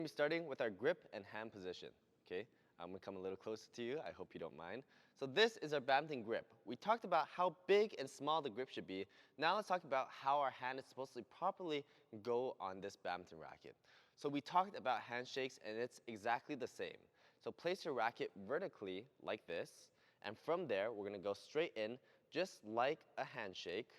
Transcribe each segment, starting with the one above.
We're starting with our grip and hand position, okay? I'm gonna come a little closer to you. I hope you don't mind. So this is our badminton grip. We talked about how big and small the grip should be. Now let's talk about how our hand is supposed to properly go on this badminton racket. So we talked about handshakes, and it's exactly the same. So place your racket vertically like this, and from there we're gonna go straight in just like a handshake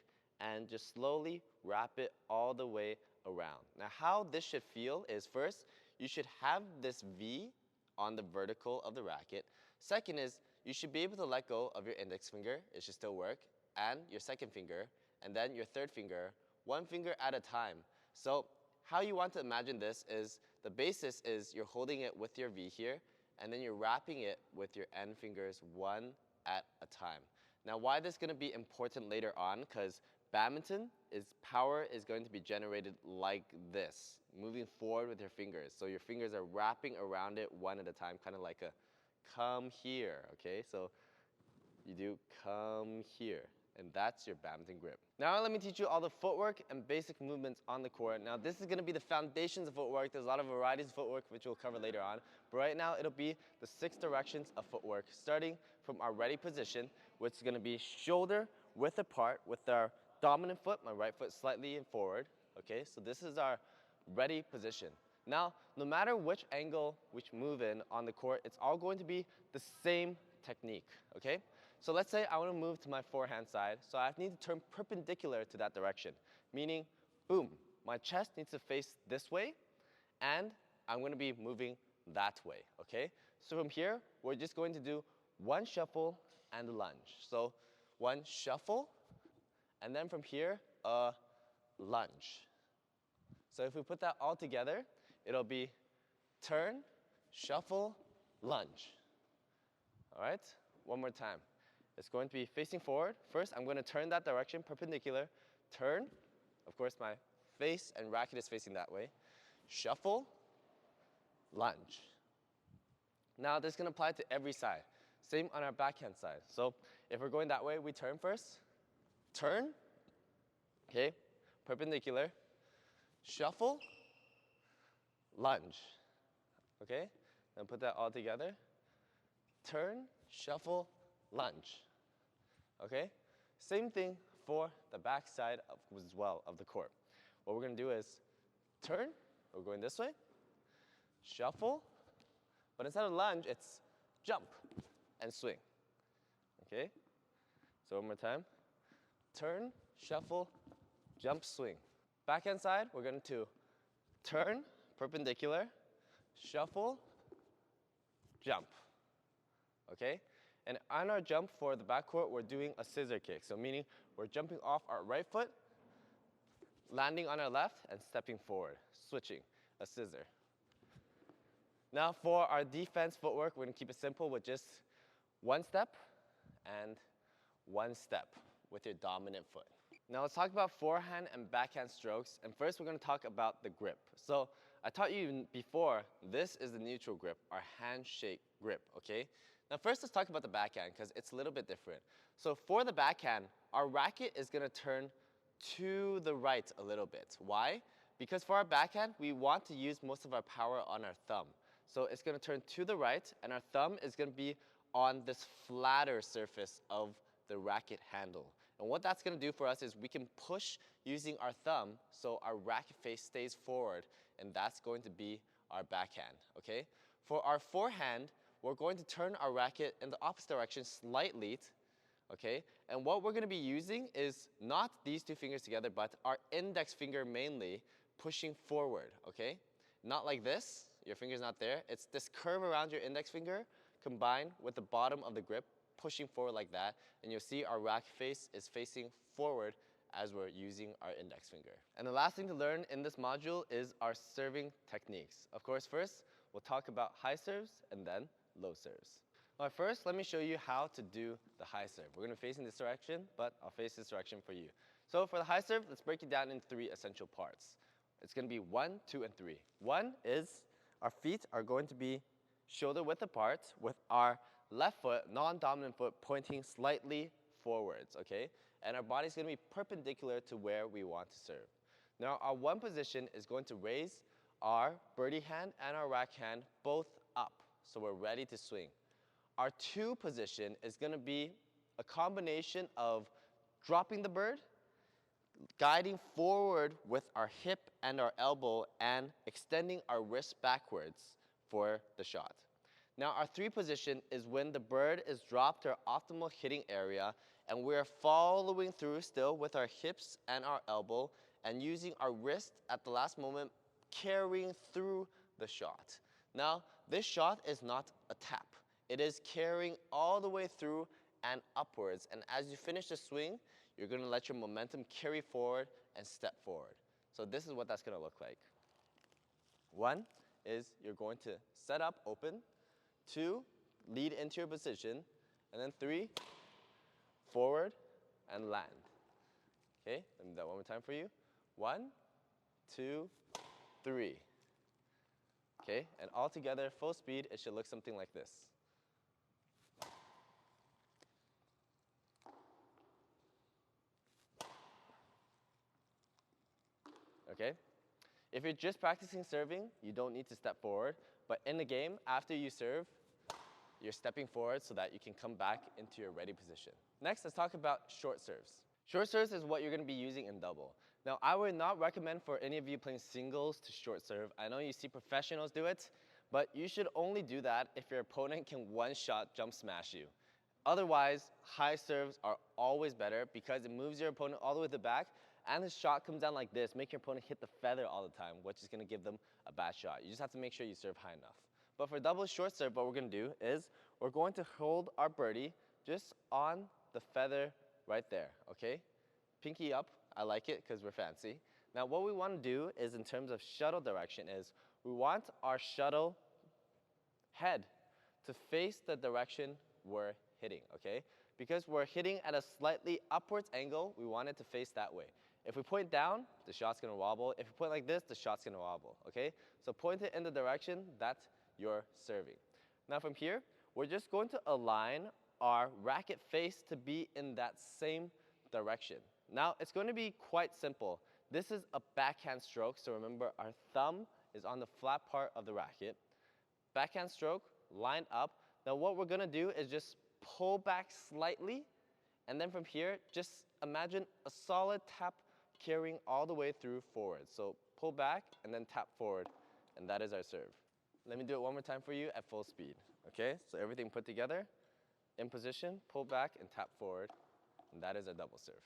and just slowly wrap it all the way around. Now how this should feel is, first, you should have this V on the vertical of the racket. Second is, you should be able to let go of your index finger, it should still work, and your second finger, and then your third finger, one finger at a time. So how you want to imagine this is, the basis is you're holding it with your V here, and then you're wrapping it with your end fingers one at a time. Now why this is going to be important later on, because badminton power is going to be generated like this, moving forward with your fingers. So your fingers are wrapping around it one at a time, kind of like a come here, okay? So you do come here, and that's your badminton grip. Now let me teach you all the footwork and basic movements on the court. Now this is going to be the foundations of footwork. There's a lot of varieties of footwork which we'll cover later on. But right now it'll be the 6 directions of footwork, starting from our ready position, which is going to be shoulder width apart with our dominant foot, my right foot slightly forward, okay? So this is our ready position. Now, no matter which angle, which move in on the court, it's all going to be the same technique, okay? So let's say I want to move to my forehand side, so I need to turn perpendicular to that direction, meaning, boom, my chest needs to face this way, and I'm going to be moving that way, okay? So from here, we're just going to do one shuffle and a lunge. So one shuffle, and then from here, a lunge. So if we put that all together, it'll be turn, shuffle, lunge. All right, one more time. It's going to be facing forward. First, I'm going to turn that direction, perpendicular. Turn. Of course, my face and racket is facing that way. Shuffle, lunge. Now, this is going to apply to every side. Same on our backhand side. So if we're going that way, we turn first. Turn, okay, perpendicular, shuffle, lunge, okay? Then put that all together. Turn, shuffle, lunge, okay? Same thing for the back side as well of the court. What we're gonna do is turn, we're going this way, shuffle, but instead of lunge, it's jump and swing, okay? So one more time. Turn, shuffle, jump, swing. Backhand side, we're going to turn, perpendicular, shuffle, jump, okay? And on our jump for the backcourt, we're doing a scissor kick. So meaning we're jumping off our right foot, landing on our left, and stepping forward, switching, a scissor. Now for our defense footwork, we're going to keep it simple with just one step and one step with your dominant foot. Now let's talk about forehand and backhand strokes, and first we're going to talk about the grip. So I taught you before, this is the neutral grip, our handshake grip, okay? Now first let's talk about the backhand because it's a little bit different. So for the backhand, our racket is going to turn to the right a little bit. Why? Because for our backhand, we want to use most of our power on our thumb. So it's going to turn to the right, and our thumb is going to be on this flatter surface of the racket handle. And what that's going to do for us is we can push using our thumb so our racket face stays forward, and that's going to be our backhand, okay? For our forehand, we're going to turn our racket in the opposite direction slightly, okay? And what we're going to be using is not these two fingers together, but our index finger mainly pushing forward, okay? Not like this, your finger's not there. It's this curve around your index finger combined with the bottom of the grip pushing forward like that, and you'll see our racket face is facing forward as we're using our index finger. And the last thing to learn in this module is our serving techniques. Of course, first, we'll talk about high serves and then low serves. All right, first, let me show you how to do the high serve. We're going to face in this direction, but I'll face this direction for you. So for the high serve, let's break it down into 3 essential parts. It's going to be 1, 2, and 3. 1 is our feet are going to be shoulder width apart with our left foot, non-dominant foot, pointing slightly forwards, okay? And our body's going to be perpendicular to where we want to serve. Now, our 1 position is going to raise our birdie hand and our rack hand both up, so we're ready to swing. Our 2 position is going to be a combination of dropping the bird, guiding forward with our hip and our elbow, and extending our wrist backwards for the shot. Now our 3 position is when the bird is dropped to our optimal hitting area, and we're following through still with our hips and our elbow, and using our wrist at the last moment, carrying through the shot. Now, this shot is not a tap. It is carrying all the way through and upwards. And as you finish the swing, you're going to let your momentum carry forward and step forward. So this is what that's going to look like. 1 is you're going to set up open. 2, lead into your position. And then 3, forward and land. Okay, let me do that one more time for you. 1, 2, 3. Okay, and all together, full speed, it should look something like this. Okay? If you're just practicing serving, you don't need to step forward. But in the game, after you serve, you're stepping forward so that you can come back into your ready position. Next, let's talk about short serves. Short serves is what you're going to be using in double. Now, I would not recommend for any of you playing singles to short serve. I know you see professionals do it, but you should only do that if your opponent can one-shot jump smash you. Otherwise, high serves are always better because it moves your opponent all the way to the back, and the shot comes down like this, make your opponent hit the feather all the time, which is going to give them a bad shot. You just have to make sure you serve high enough. But for double short serve, what we're going to do is we're going to hold our birdie just on the feather right there, okay? Pinky up. I like it because we're fancy. Now what we want to do is, in terms of shuttle direction, is we want our shuttle head to face the direction we're hitting, okay? Because we're hitting at a slightly upwards angle, we want it to face that way. If we point down, the shot's going to wobble. If we point like this, the shot's going to wobble, okay? So point it in the direction that you're serving. Now from here, we're just going to align our racket face to be in that same direction. Now, it's going to be quite simple. This is a backhand stroke, so remember our thumb is on the flat part of the racket. Backhand stroke, line up. Now what we're going to do is just pull back slightly, and then from here, just imagine a solid tap carrying all the way through forward. So pull back and then tap forward, and that is our serve. Let me do it one more time for you at full speed. Okay, so everything put together, in position, pull back and tap forward, and that is a double serve.